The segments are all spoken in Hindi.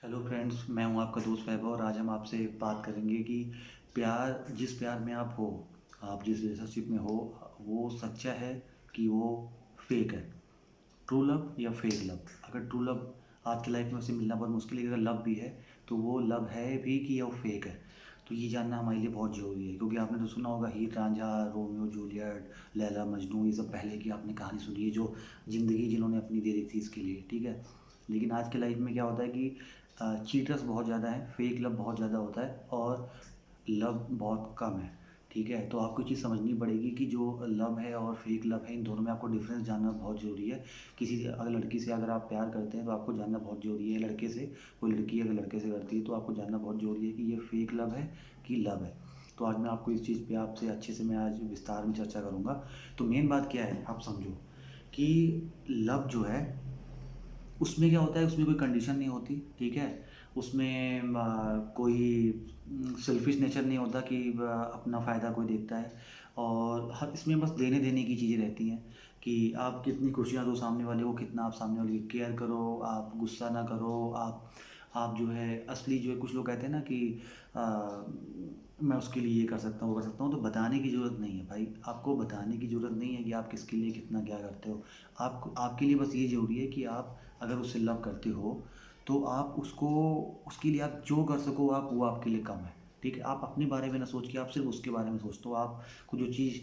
हेलो फ्रेंड्स, मैं हूं आपका दोस्त वैभव और आज हम आपसे बात करेंगे कि जिस प्यार में आप हो, आप जिस रिलेशनशिप में हो, वो सच्चा है कि वो फेक है। ट्रू लव या फेक लव। अगर ट्रू लव आपकी लाइफ में उसे मिलना बहुत मुश्किल है, अगर लव भी है तो वो लव है भी कि या वो फेक है। तो ये जानना हमारे लिए बहुत ज़रूरी है, क्योंकि आपने तो सुना होगा हीर रांझा, रोमियो जूलियट, लैला मजनू, ये सब पहले की आपने कहानी सुनी है, जो ज़िंदगी जिन्होंने अपनी दे दी थी इसके लिए, ठीक है। लेकिन आज के लाइफ में क्या होता है कि चीटर्स बहुत ज़्यादा हैं, फेक लव बहुत ज़्यादा होता है और लव बहुत कम है, ठीक है। तो आपको ये चीज़ समझनी पड़ेगी कि जो लव है और फेक लव है, इन दोनों में आपको डिफरेंस जानना बहुत ज़रूरी है। किसी से अगर लड़की से अगर आप प्यार करते हैं तो आपको जानना बहुत ज़रूरी है, लड़के से कोई लड़की अगर लड़के से करती है तो आपको जानना बहुत ज़रूरी है कि ये फेक लव है कि लव है। तो आज मैं आपको इस चीज़ पे आपसे अच्छे से मैं आज विस्तार में चर्चा करूँगा। तो मेन बात क्या है, आप समझो कि लव जो है उसमें क्या होता है, उसमें कोई कंडीशन नहीं होती, ठीक है। उसमें कोई सेल्फिश नेचर नहीं होता कि अपना फ़ायदा कोई देखता है। और हर इसमें बस देने देने की चीज़ें रहती हैं कि आप कितनी खुशियाँ दो सामने वाले को, कितना आप सामने वाले की केयर करो, आप गुस्सा ना करो, आप जो है असली जो है, कुछ लोग कहते हैं ना कि आ, मैं उसके लिए ये कर सकता हूँ वो कर सकता हूँ। तो बताने की ज़रूरत नहीं है भाई, आपको बताने की ज़रूरत नहीं है कि आप किसके लिए कितना क्या करते हो। आपके लिए बस ये ज़रूरी है कि आप अगर उससे लव करते हो तो आप उसको, उसके लिए आप जो कर सको आप, वो आपके लिए कम है, ठीक है। आप अपने बारे में ना सोच के आप सिर्फ उसके बारे में सोचते हो। आपको जो चीज़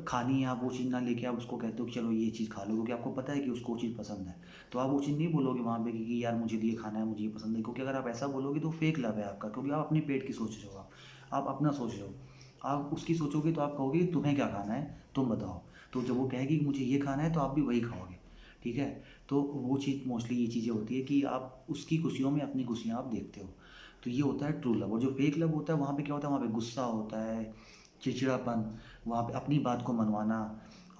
खानी है आप वो चीज़ ना लेके आप उसको कहते हो कि चलो ये चीज़ खा लो, क्योंकि आपको पता है कि उसको वो चीज़ पसंद है। तो आप वो चीज़ नहीं बोलोगे वहाँ पे कि यार मुझे ये खाना है, मुझे ये पसंद है, क्योंकि अगर आप ऐसा बोलोगे तो फेक लव है आपका, क्योंकि आप अपने पेट की सोच रहे हो, आप अपना सोच रहे हो। आप उसकी सोचोगे तो आप कहोगे तुम्हें क्या खाना है, तुम बताओ। तो जब वो कहेगी कि मुझे ये खाना है तो आप भी वही खाओगे, ठीक है। तो वो चीज़ मोस्टली ये चीज़ें होती है कि आप उसकी खुशियों में अपनी खुशियाँ आप देखते हो। तो ये होता है ट्रू लव। और जो फेक लव होता है वहाँ पे क्या होता है, वहाँ पे गुस्सा होता है, चिड़चिड़ापन, वहाँ पे अपनी बात को मनवाना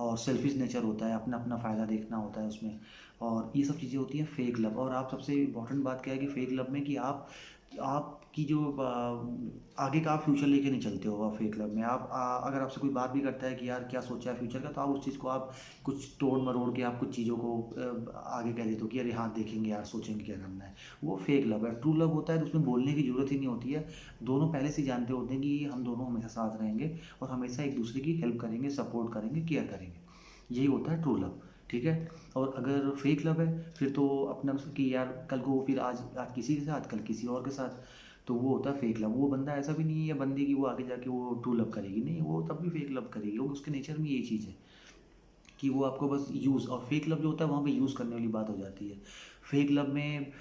और सेल्फिश नेचर होता है, अपना अपना फ़ायदा देखना होता है उसमें। और ये सब चीज़ें होती हैं फेक लव। और आप सबसे इम्पोर्टेंट बात क्या है कि फेक लव में कि आपकी जो आगे का आप फ्यूचर लेके नहीं चलते हो। फेक लव में आप अगर आपसे कोई बात भी करता है कि यार क्या सोचा है फ्यूचर का, तो आप उस चीज़ को आप कुछ तोड़ मरोड़ के आप कुछ चीज़ों को आगे कह देते हो कि अरे हाँ देखेंगे यार, सोचेंगे क्या करना है। वो फेक लव है। ट्रू लव होता है तो उसमें बोलने की ज़रूरत ही नहीं होती है। दोनों पहले से जानते होते हैं कि हम दोनों हमेशा साथ रहेंगे और हमेशा एक दूसरे की हेल्प करेंगे, सपोर्ट करेंगे, केयर करेंगे। यही होता है ट्रू लव, ठीक है। और अगर फेक लव है फिर तो अपना कि यार कल को फिर आज आज किसी के साथ, कल किसी और के साथ, तो वो होता है फेक लव। वो बंदा ऐसा भी नहीं है या बंदी की वो आगे जाके वो ट्रू लव करेगी, नहीं, वो तब भी फेक लव करेगी, वो उसके नेचर में यही चीज़ है कि वो आपको बस यूज़। और फेक लव जो होता है वहाँ पे यूज़ करने वाली बात हो जाती है। फेक लव में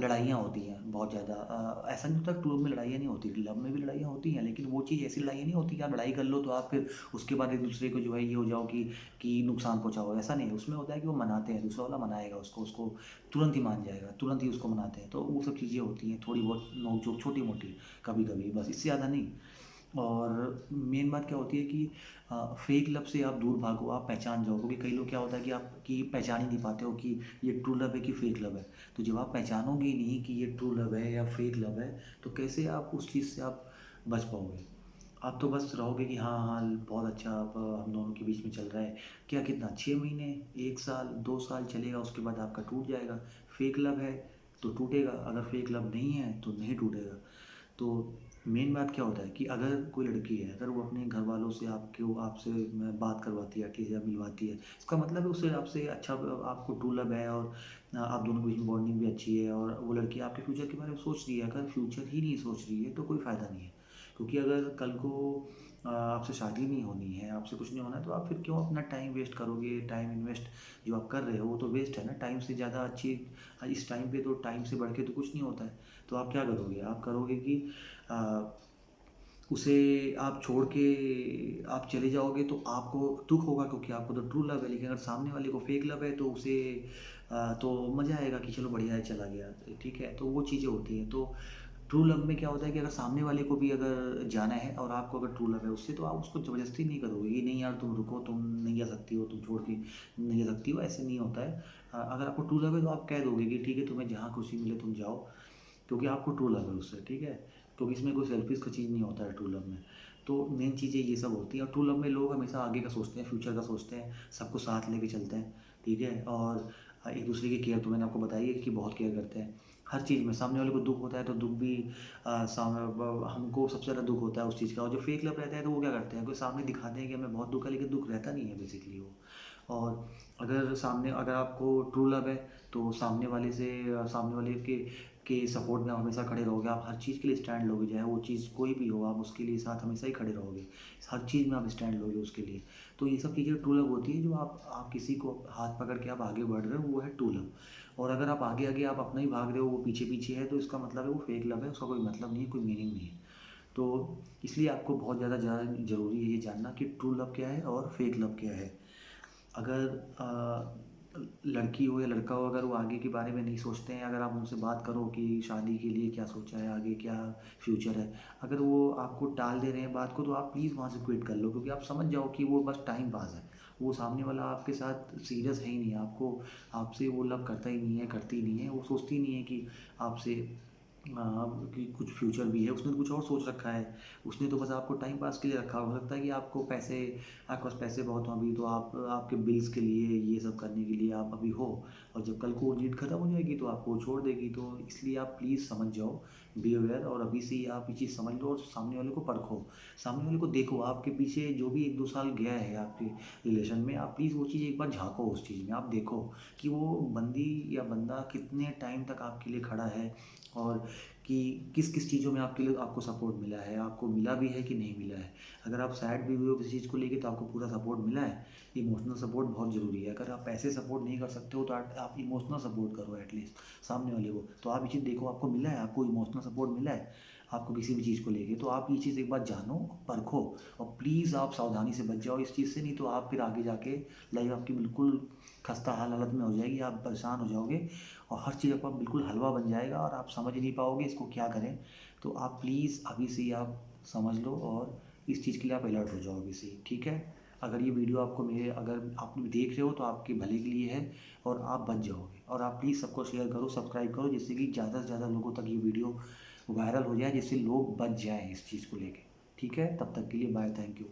लड़ाइयाँ होती हैं बहुत ज़्यादा। ऐसा नहीं होता ट्रू लव में लड़ाइयाँ नहीं होती, लव में भी लड़ाइयाँ होती हैं, लेकिन वो चीज़ ऐसी लड़ाइयाँ नहीं होती कि आप लड़ाई कर लो तो आप फिर उसके बाद एक दूसरे को जो है ये हो जाओ कि नुकसान पहुँचाओ, ऐसा नहीं है। उसमें होता है कि वो मनाते हैं, दूसरा वाला मनाएगा उसको, उसको तुरंत ही मान जाएगा, तुरंत ही उसको मनाते हैं। तो वो सब चीज़ें होती हैं, थोड़ी बहुत नोक झोंक छोटी मोटी कभी कभी, बस इससे ज़्यादा नहीं। और मेन बात क्या होती है कि फेक लव से आप दूर भागो, आप पहचान जाओ, क्योंकि कई लोग क्या होता है कि आप कि पहचान ही नहीं पाते हो कि ये ट्रू लव है कि फेक लव है। तो जब आप पहचानोगे ही नहीं कि ये ट्रू लव है या फेक लव है, तो कैसे आप उस चीज़ से आप बच पाओगे। आप तो बस रहोगे कि हाँ हाँ बहुत अच्छा, अब हम दोनों के बीच में चल रहा है। क्या कितना, 6 महीने, 1 साल, 2 साल चलेगा, उसके बाद आपका टूट जाएगा। फेक लव है तो टूटेगा, अगर फेक लव नहीं है तो नहीं टूटेगा। तो मेन बात क्या होता है कि अगर कोई लड़की है, अगर वो अपने घर वालों से आपसे बात करवाती है, एटलीस्ट या मिलवाती है, इसका मतलब है उसे आपसे अच्छा, आपको ट्रू लव है और आप दोनों के बीच में बॉन्डिंग भी अच्छी है और वो लड़की आपके फ्यूचर के बारे में सोच रही है। अगर फ्यूचर ही नहीं सोच रही है तो कोई फ़ायदा नहीं है, क्योंकि अगर कल को आपसे शादी नहीं होनी है, आपसे कुछ नहीं होना है, तो आप फिर क्यों अपना टाइम वेस्ट करोगे। टाइम इन्वेस्ट जो आप कर रहे हो वो तो वेस्ट है ना। टाइम से ज़्यादा अच्छी, इस टाइम पे तो टाइम से बढ़ के तो कुछ नहीं होता है। तो आप क्या करोगे, आप करोगे कि अ, उसे आप छोड़ के आप चले जाओगे तो आपको दुःख होगा, क्योंकि आपको तो ट्रू लव है। लेकिन अगर सामने वाले को फेक लव है तो उसे तो मज़ा आएगा कि चलो बढ़िया है, चला गया, ठीक है। तो वो चीज़ें होती हैं। तो ट्रू लव में क्या होता है कि अगर सामने वाले को भी अगर जाना है और आपको अगर ट्रू लव है उससे, तो आप उसको ज़बरदस्ती नहीं करोगे कि नहीं यार तुम रुको, तुम नहीं जा सकती हो, तुम छोड़ के नहीं जा सकती हो, ऐसे नहीं होता है। अगर आपको ट्रू लव है तो आप कह दोगे कि ठीक है, तुम्हें जहाँ खुशी मिले तुम जाओ, क्योंकि आपको ट्रू लव है उससे, ठीक है। क्योंकि इसमें कोई सेल्फिश का चीज़ नहीं होता है ट्रू लव में। तो मेन चीज़ें ये सब होती हैं। और ट्रू लव में लोग हमेशा आगे का सोचते हैं, फ्यूचर का सोचते हैं, सबको साथ लेके चलते हैं, ठीक है। और एक दूसरे की केयर तो मैंने आपको बताई है कि बहुत केयर करते हैं हर चीज़ में। सामने वाले को दुख होता है तो दुख भी हमको सबसे ज़्यादा दुख होता है उस चीज़ का। और जो फेक लव रहता है तो वो क्या करते हैं कि सामने दिखाते हैं कि हमें बहुत दुख है, लेकिन दुख रहता नहीं है बेसिकली वो। और अगर आपको ट्रू लव है तो सामने वाले के सपोर्ट में आप हमेशा खड़े रहोगे। आप हर चीज़ के लिए स्टैंड लोगे, चाहे वो चीज़ कोई भी हो, आप उसके लिए साथ हमेशा ही खड़े रहोगे। हर चीज़ में आप स्टैंड लोगे उसके लिए। तो ये सब चीज़ें ट्रू लव होती है। जो आप किसी को हाथ पकड़ के आप आगे बढ़ रहे हो, वो है ट्रू लव। और अगर आप आगे आगे आप अपना ही भाग रहे हो, वो पीछे पीछे है, तो इसका मतलब है वो फेक लव है। उसका कोई मतलब नहीं है, कोई मीनिंग नहीं है। तो इसलिए आपको बहुत ज़्यादा ज़रूरी है ये जानना कि ट्रू लव क्या है और फेक लव क्या है। अगर लड़की हो या लड़का हो, अगर वो आगे के बारे में नहीं सोचते हैं, अगर आप उनसे बात करो कि शादी के लिए क्या सोचा है, आगे क्या फ्यूचर है, अगर वो आपको टाल दे रहे हैं बात को, तो आप प्लीज़ वहाँ से क्विट कर लो। क्योंकि आप समझ जाओ कि वो बस टाइम पास है। वो सामने वाला आपके साथ सीरियस है ही नहीं। आपसे वो लव करता ही नहीं है, करती ही नहीं है। वो सोचती नहीं है कि आपसे कि कुछ फ्यूचर भी है। उसने कुछ और सोच रखा है। उसने तो बस आपको टाइम पास के लिए रखा। हो सकता है कि आपके पास पैसे बहुत हों अभी, तो आप आपके बिल्स के लिए, ये सब करने के लिए आप अभी हो। और जब कल को वो नीड खत्म हो जाएगी तो आपको छोड़ देगी। तो इसलिए आप प्लीज़ समझ जाओ, बी अवेयर। और अभी से ही आप ये चीज़ समझ लो और सामने वाले को परखो, सामने वाले को देखो। आपके पीछे जो भी 1-2 साल गया है आपके रिलेशन में, आप प्लीज़ वो चीज़ एक बार झाँको उस चीज़ में। आप देखो कि वो बंदी या बंदा कितने टाइम तक आपके लिए खड़ा है, और कि किस किस चीज़ों में आपको सपोर्ट मिला है, आपको मिला भी है कि नहीं मिला है। अगर आप सैड भी हुए हो किसी चीज़ को लेके, तो आपको पूरा सपोर्ट मिला है। इमोशनल सपोर्ट बहुत ज़रूरी है। अगर आप पैसे सपोर्ट नहीं कर सकते हो, तो आप इमोशनल सपोर्ट करो एटलीस्ट सामने वाले को। तो आप ये चीज़ देखो, आपको मिला है, आपको इमोशनल सपोर्ट मिला है आपको किसी भी चीज़ को लेके, तो आप ये चीज़ एक बार जानो, परखो। और प्लीज़ आप सावधानी से बच जाओ इस चीज़ से। नहीं तो आप फिर आगे जाके लाइफ आपकी बिल्कुल खस्ता हालत में हो जाएगी। आप परेशान हो जाओगे और हर चीज़ आपका बिल्कुल हलवा बन जाएगा और आप समझ नहीं पाओगे इसको क्या करें। तो आप प्लीज़ अभी से ही आप समझ लो और इस चीज़ के लिए आप अलर्ट हो जाओ अभी से ही, ठीक है। अगर ये वीडियो अगर आप देख रहे हो तो आपके भले के लिए है और आप बच जाओगे। और आप प्लीज़ सबको शेयर करो, सब्सक्राइब करो, जिससे कि ज़्यादा से ज़्यादा लोगों तक ये वीडियो वायरल हो जाए, जिससे लोग बच जाएँ इस चीज़ को लेके। ठीक है, तब तक के लिए बाय, थैंक यू।